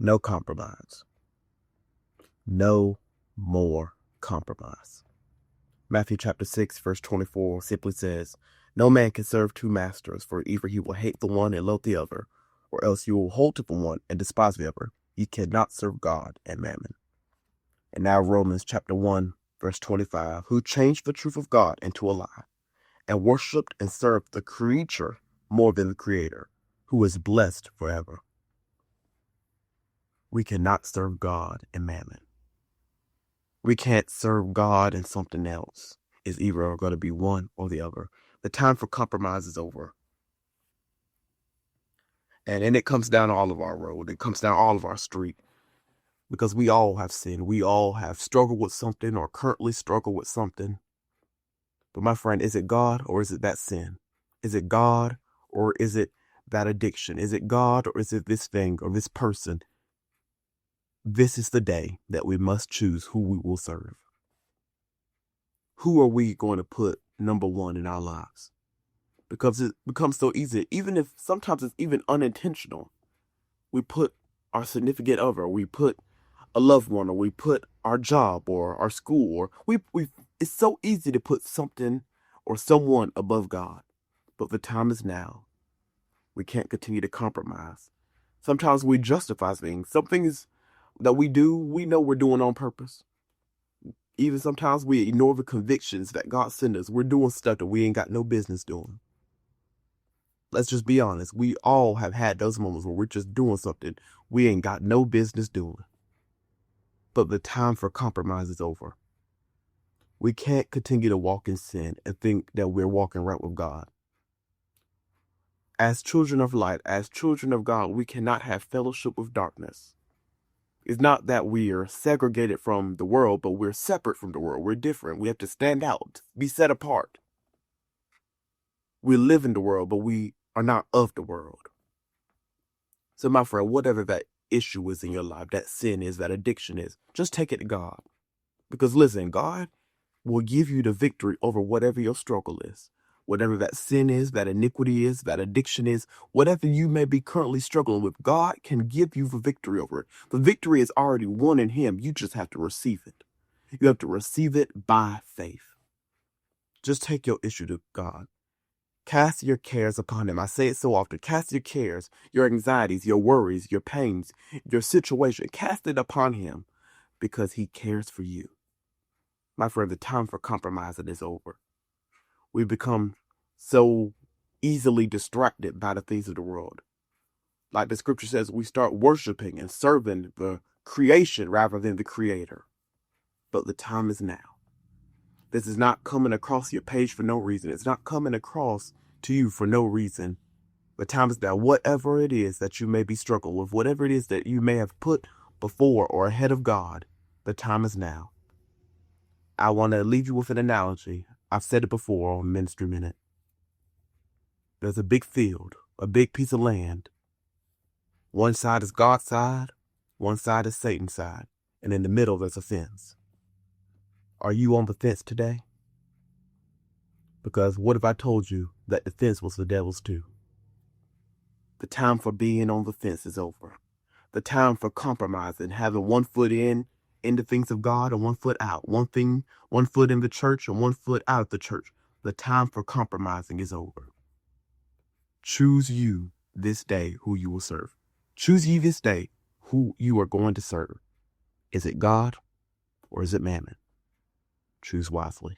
No compromise. No more compromise. Matthew chapter 6, verse 24 simply says, "No man can serve two masters, for either he will hate the one and love the other, or else you will hold to the one and despise the other. You cannot serve God and mammon." And now Romans chapter 1, verse 25, who changed the truth of God into a lie, and worshipped and served the creature more than the Creator, who is blessed forever. We cannot serve God and mammon. We can't serve God and something else. It's either going to be one or the other. The time for compromise is over. And it comes down all of our road. It comes down all of our street. Because we all have sinned. We all have struggled with something or currently struggle with something. But my friend, is it God or is it that sin? Is it God or is it that addiction? Is it God or is it this thing or this person? This is the day that we must choose who we will serve. Who are we going to put number one in our lives? Because it becomes so easy, even if sometimes it's even unintentional. We put our significant other, we put a loved one, or we put our job or our school, or it's so easy to put something or someone above God. But the time is now. We can't continue to compromise. Sometimes we justify things. Some things that we do, we know we're doing on purpose. Even sometimes we ignore the convictions that God sent us. We're doing stuff that we ain't got no business doing. Let's just be honest. We all have had those moments where we're just doing something we ain't got no business doing. But the time for compromise is over. We can't continue to walk in sin and think that we're walking right with God. As children of light, as children of God, we cannot have fellowship with darkness. It's not that we are segregated from the world, but we're separate from the world. We're different. We have to stand out, be set apart. We live in the world, but we are not of the world. So my friend, whatever that issue is in your life, that sin is, that addiction is, just take it to God. Because listen, God will give you the victory over whatever your struggle is. Whatever that sin is, that iniquity is, that addiction is, whatever you may be currently struggling with, God can give you the victory over it. The victory is already won in Him. You just have to receive it. You have to receive it by faith. Just take your issue to God. Cast your cares upon Him. I say it so often. Cast your cares, your anxieties, your worries, your pains, your situation. Cast it upon Him because He cares for you. My friend, the time for compromising is over. We become so easily distracted by the things of the world. Like the scripture says, we start worshiping and serving the creation rather than the Creator. But the time is now. This is not coming across your page for no reason. It's not coming across to you for no reason. The time is now. Whatever it is that you may be struggling with, whatever it is that you may have put before or ahead of God, the time is now. I want to leave you with an analogy. I've said it before on Ministry Minute. There's a big field, a big piece of land. One side is God's side, one side is Satan's side, and in the middle there's a fence. Are you on the fence today? Because what if I told you that the fence was the devil's too? The time for being on the fence is over. The time for compromising, having one foot in the things of God and one foot out. One foot in the church and one foot out of the church. The time for compromising is over. Choose you this day who you will serve. Choose ye this day who you are going to serve. Is it God or is it mammon? Choose wisely.